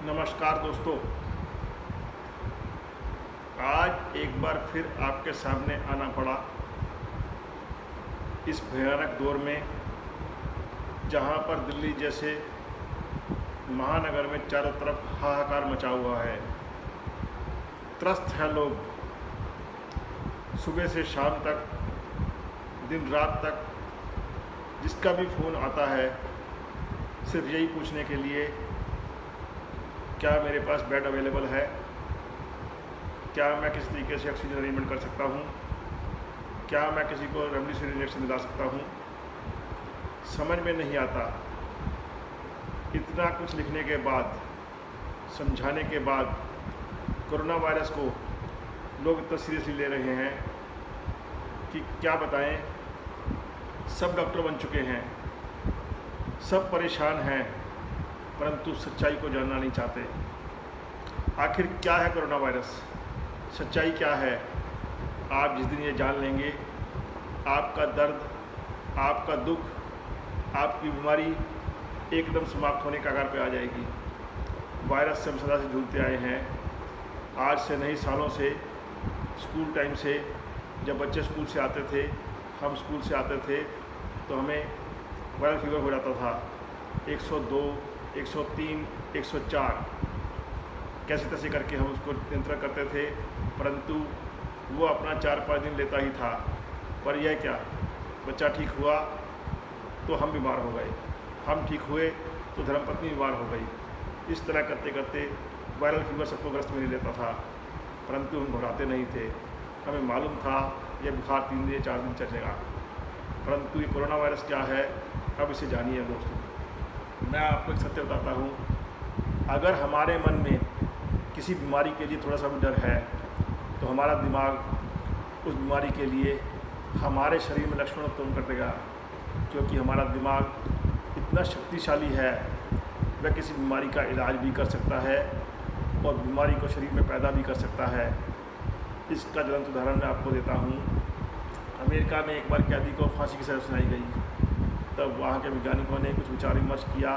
नमस्कार दोस्तों। आज एक बार फिर आपके सामने आना पड़ा इस भयानक दौर में, जहां पर दिल्ली जैसे महानगर में चारों तरफ हाहाकार मचा हुआ है। त्रस्त हैं लोग, सुबह से शाम तक, दिन रात तक। जिसका भी फ़ोन आता है सिर्फ यही पूछने के लिए, क्या मेरे पास बेड अवेलेबल है, क्या मैं किसी तरीके से ऑक्सीजन अरेंजमेंट कर सकता हूँ, क्या मैं किसी को रेमडेसिविर इंजेक्शन दिला सकता हूँ। समझ में नहीं आता। इतना कुछ लिखने के बाद, समझाने के बाद, कोरोना वायरस को लोग इतना सीरियसली ले रहे हैं कि क्या बताएं। सब डॉक्टर बन चुके हैं, सब परेशान हैं, परंतु सच्चाई को जानना नहीं चाहते। आखिर क्या है कोरोना वायरस, सच्चाई क्या है? आप जिस दिन ये जान लेंगे, आपका दर्द, आपका दुख, आपकी बीमारी एकदम समाप्त होने के कगार पे आ जाएगी। वायरस से हम सदा से जूझते आए हैं। आज से नहीं, सालों से, स्कूल टाइम से, जब बच्चे स्कूल से आते थे, हम स्कूल से आते थे तो हमें वायरल फीवर हो जाता था। 102, 103, 104 कैसे तैसे करके हम उसको नियंत्रण करते थे, परंतु वो अपना 4-5 दिन लेता ही था। पर यह क्या, बच्चा ठीक हुआ तो हम बीमार हो गए, हम ठीक हुए तो धर्मपत्नी बीमार हो गई। इस तरह करते करते वायरल फीवर सबको ग्रस्त में ले लेता था, परंतु हम घबराते नहीं थे। हमें मालूम था यह बुखार 3 या 4 दिन चलेगा। परंतु ये कोरोना वायरस क्या है, अब इसे जानिए दोस्तों। मैं आपको एक सत्य बताता हूँ। अगर हमारे मन में किसी बीमारी के लिए थोड़ा सा भी डर है, तो हमारा दिमाग उस बीमारी के लिए हमारे शरीर में लक्षण उत्पन्न कर देगा, क्योंकि हमारा दिमाग इतना शक्तिशाली है, वह किसी बीमारी का इलाज भी कर सकता है और बीमारी को शरीर में पैदा भी कर सकता है। इसका ज्वलंत उदाहरण मैं आपको देता हूँ। अमेरिका में एक बार कैदी को फांसी की सज़ा सुनाई गई। तब वहाँ के वैज्ञानिकों ने कुछ विचार विमर्श किया,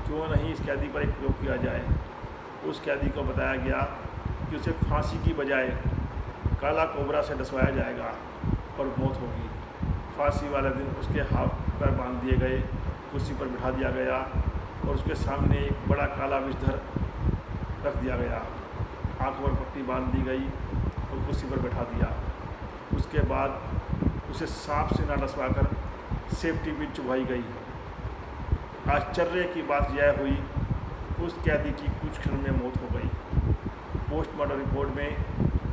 क्यों नहीं इस कैदी पर एक प्रयोग किया जाए। उस कैदी को बताया गया कि उसे फांसी की बजाय काला कोबरा से डसवाया जाएगा और मौत होगी। फांसी वाले दिन उसके हाथ पैर बांध दिए गए, कुर्सी पर बिठा दिया गया और उसके सामने एक बड़ा काला विषधर रख दिया गया। आँखों पर पट्टी बांध दी गई और कुर्सी पर बैठा दिया। उसके बाद उसे सांप से न डसवाकर सेफ्टी पिन चुभाई गई। आश्चर्य की बात यह हुई, उस कैदी की कुछ क्षण में मौत हो गई। पोस्टमार्टम रिपोर्ट में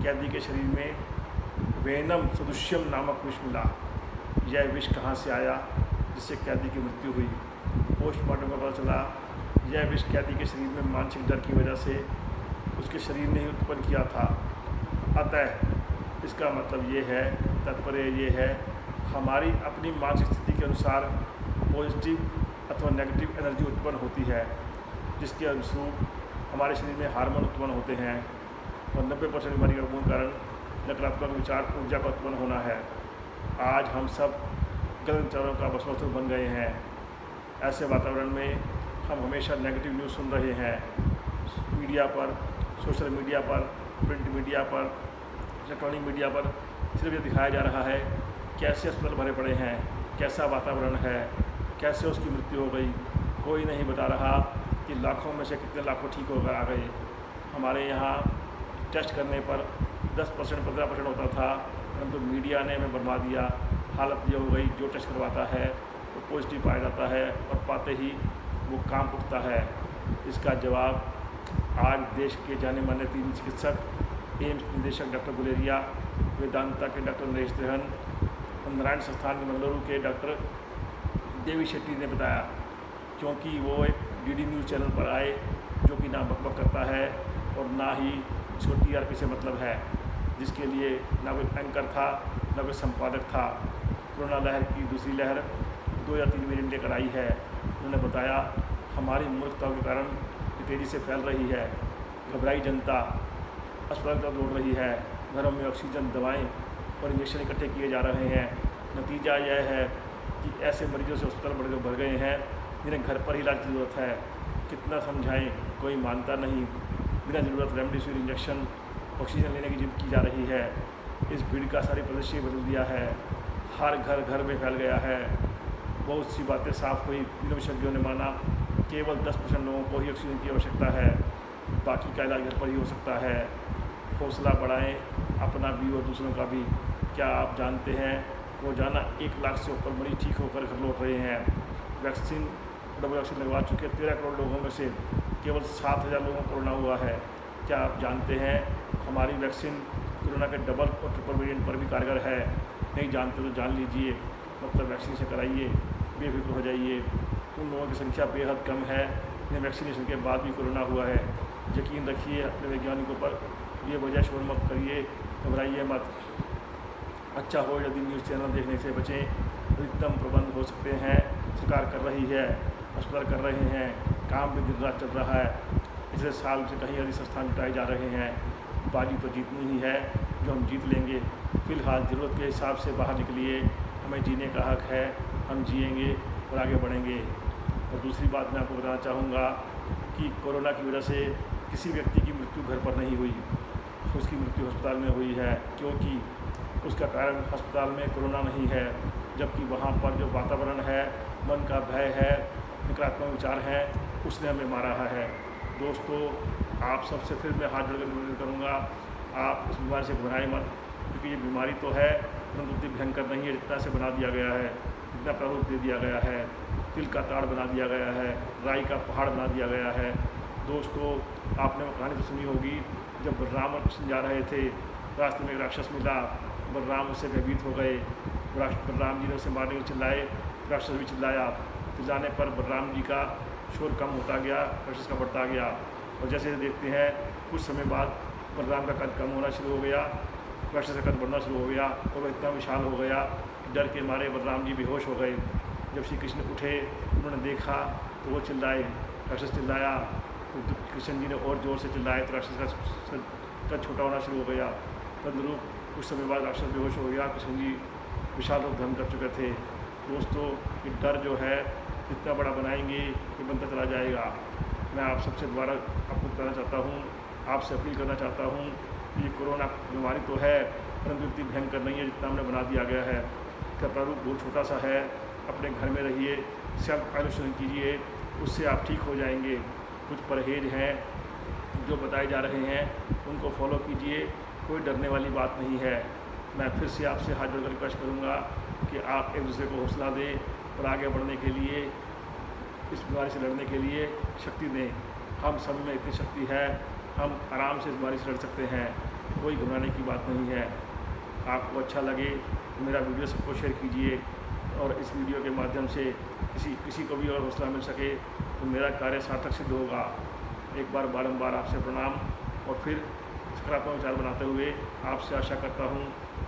कैदी के शरीर में वेनम सदुष्यम नामक विष मिला। यह विष कहाँ से आया जिससे कैदी की मृत्यु हुई? पोस्टमार्टम में पता चला यह विष कैदी के शरीर में मानसिक डर की वजह से उसके शरीर ने ही उत्पन्न किया था। अतः इसका मतलब ये है, तात्पर्य ये है, हमारी अपनी मानसिक स्थिति के अनुसार पॉजिटिव अथवा नेगेटिव एनर्जी उत्पन्न होती है, जिसके अनुरूप हमारे शरीर में हार्मोन उत्पन्न होते हैं और 90% बीमारी का मूल कारण नकारात्मक विचार, ऊर्जा का उत्पन्न होना है। आज हम सब गलत विचारों का वशवर्ती बन गए हैं। ऐसे वातावरण में हम हमेशा नेगेटिव न्यूज़ सुन रहे हैं। मीडिया पर, सोशल मीडिया पर, प्रिंट मीडिया पर, इलेक्ट्रॉनिक मीडिया पर सिर्फ ये दिखाया जा रहा है कैसे अस्पताल भरे पड़े हैं, कैसा वातावरण है, कैसे उसकी मृत्यु हो गई। कोई नहीं बता रहा कि लाखों में से कितने लाखों ठीक होकर आ गए। हमारे यहाँ टेस्ट करने पर 10%, 15% होता था, परंतु मीडिया ने हमें बर्बाद दिया। हालत ये हो गई, जो टेस्ट करवाता है वो पॉजिटिव पाया जाता है और पाते ही वो काम उठता है। इसका जवाब आज देश के जाने माने 3 चिकित्सक, एम्स निदेशक डॉक्टर गुलेरिया, वेदांता के डॉक्टर नरेश त्रेहन और नारायण संस्थान बेंगलुरु के डॉक्टर देवी शेट्टी ने बताया, क्योंकि वो एक डीडी न्यूज़ चैनल पर आए जो कि ना बकबक करता है और ना ही इसको टीआरपी से मतलब है, जिसके लिए ना कोई एंकर था, ना कोई संपादक था। कोरोना लहर की दूसरी लहर 2 या 3 वेरिएंट लेकर आई है। उन्होंने बताया हमारी मूर्खता के कारण ये तेज़ी से फैल रही है। घबराई जनता अस्पताल तक दौड़ रही है। घरों में ऑक्सीजन, दवाएं और इंजेक्शन इकट्ठे किए जा रहे हैं। नतीजा यह है कि ऐसे मरीजों से अस्पताल भर गए हैं जिन्हें घर पर ही इलाज की ज़रूरत है। कितना समझाएं, कोई मानता नहीं। बिना ज़रूरत रेमडेसिविर इंजेक्शन, ऑक्सीजन लेने की जिद की जा रही है। इस भीड़ का सारी परिदृश्य बदल दिया है, हर घर घर में फैल गया है। बहुत सी बातें साफ हुई, तीनों विशेषज्ञों ने माना केवल 10% लोगों को ही ऑक्सीजन की आवश्यकता है, बाकी का इलाज घर पर ही हो सकता है। हौसला बढ़ाएं, अपना भी और दूसरों का भी। क्या आप जानते हैं रोजाना 1 लाख से ऊपर मरीज ठीक होकर घर लौट रहे हैं। वैक्सीन, डबल वैक्सीन लगवा चुके 13 करोड़ लोगों में से केवल 7,000 लोगों को कोरोना हुआ है। क्या आप जानते हैं हमारी वैक्सीन कोरोना के डबल और ट्रिपल वेरिएंट पर भी कारगर है। नहीं जानते तो जान लीजिए, मतलब वैक्सीनेशन कराइए, बेफिक्र हो जाइए। उन लोगों की संख्या बेहद कम है जिन्हें वैक्सीनेशन के बाद भी कोरोना हुआ है। यकीन रखिए अपने वैज्ञानिकों पर, ये वजह शोर मत करिए, घबराइए मत। अच्छा हो यदि न्यूज़ चैनल देखने से बचें। अधिकतम प्रबंध हो सकते हैं, सरकार कर रही है, अस्पताल कर रहे हैं, काम भी दिन रात चल रहा है। पिछले साल से कहीं अधिक संस्थान जुटाए जा रहे हैं। बाजी तो जीतनी ही है, जो हम जीत लेंगे। फिलहाल ज़रूरत के हिसाब से बाहर निकलिए, हमें जीने का हक है, हम जिएंगे और आगे बढ़ेंगे। और दूसरी बात मैं आपको बताना चाहूँगा कि कोरोना की वजह से किसी व्यक्ति की मृत्यु घर पर नहीं हुई, उसकी मृत्यु अस्पताल में हुई है, क्योंकि उसका कारण अस्पताल में कोरोना नहीं है, जबकि वहाँ पर जो वातावरण है, मन का भय है, नकारात्मक विचार हैं, उसने हमें मारा है। दोस्तों, आप सबसे फिर मैं हाथ जोड़कर निवेदन करूँगा, आप इस बीमारी से घबराएं मत, क्योंकि ये बीमारी तो है परंतु उतनी भयंकर नहीं है जितना से बना दिया गया है, जितना प्रारूप दे दिया गया है, तिल का ताड़ बना दिया गया है, राई का पहाड़ बना दिया गया है। दोस्तों, आपने वो कहानी तो सुनी होगी, जब बलराम और कृष्ण जा रहे थे, रास्ते में एक राक्षस मिला, बलराम उससे भयभीत हो गए। बलराम जी ने उसे मारने को चिल्लाए, राक्षस भी चिल्लाया। चिल्लाने पर बलराम जी का शोर कम होता गया, राक्षस का बढ़ता गया। और जैसे देखते हैं कुछ समय बाद बलराम का कद कम होना शुरू हो गया, राक्षस का कद बढ़ना शुरू हो गया और वह इतना विशाल हो गया, डर के मारे बलराम जी बेहोश हो गए। जब श्री कृष्ण उठे, उन्होंने देखा तो वो चिल्लाए, राक्षस चिल्लाया तो कृष्ण जी ने और ज़ोर से चिल्लाए तो राक्षस का कद छोटा होना शुरू हो गया। तदनुरूप कुछ समय बाद राक्षस बेहोश हो गया, कृष्ण जी विशाल रूप धारण कर चुके थे। दोस्तों, ये डर जो है जितना बड़ा बनाएंगे ये बनता चला जाएगा। मैं आप सबसे दोबारा आपको बताना चाहता हूँ, आपसे अपील करना चाहता हूँ कि ये कोरोना बीमारी तो है परंतु इतनी भयंकर नहीं है जितना हमने बना दिया गया है। इसका प्रारूप बहुत छोटा सा है। अपने घर में रहिए, सेल्फ आइसोलेशन कीजिए, उससे आप ठीक हो जाएंगे। कुछ परहेज हैं जो बताए जा रहे हैं, उनको फॉलो कीजिए, कोई डरने वाली बात नहीं है। मैं फिर से आपसे हाथ जोड़कर रिक्वेस्ट करूँगा कि आप एक दूसरे को हौसला दें और आगे बढ़ने के लिए, इस बीमारी से लड़ने के लिए शक्ति दें। हम सब में इतनी शक्ति है, हम आराम से इस बीमारी से लड़ सकते हैं, कोई घबराने की बात नहीं है। आपको अच्छा लगे तो मेरा वीडियो सबको शेयर कीजिए और इस वीडियो के माध्यम से किसी को भी और हौसला मिल सके तो मेरा कार्य सार्थक सिद्ध होगा। एक बार बारंबार आपसे प्रणाम और फिर सकारात्मक विचार बनाते हुए आपसे आशा करता हूँ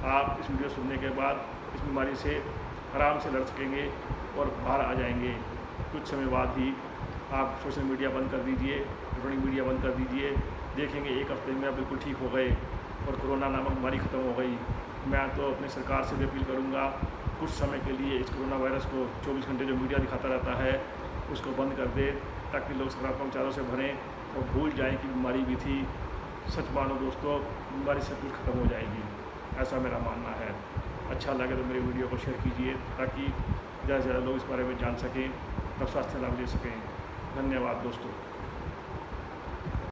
आप इस वीडियो सुनने के बाद इस बीमारी से आराम से लड़ सकेंगे और बाहर आ जाएंगे। कुछ समय बाद ही आप सोशल मीडिया बंद कर दीजिए, इलेक्ट्रॉनिक मीडिया बंद कर दीजिए, देखेंगे 1 हफ्ते में आप बिल्कुल ठीक हो गए और कोरोना नामक बीमारी ख़त्म हो गई। मैं तो अपनी सरकार से भी अपील करूँगा, कुछ समय के लिए इस कोरोना वायरस को 24 घंटे जो मीडिया दिखाता रहता है उसको बंद कर दे, ताकि लोग सकारात्मक विचारों से भरें और भूल जाएँ कि बीमारी भी थी। सच मानो दोस्तों, बीमारी सब कुछ ख़त्म हो जाएगी, ऐसा मेरा मानना है। अच्छा लगे तो मेरे वीडियो को शेयर कीजिए ताकि ज़्यादा से ज़्यादा लोग इस बारे में जान सकें और स्वास्थ्य लाभ ले सकें। धन्यवाद दोस्तों।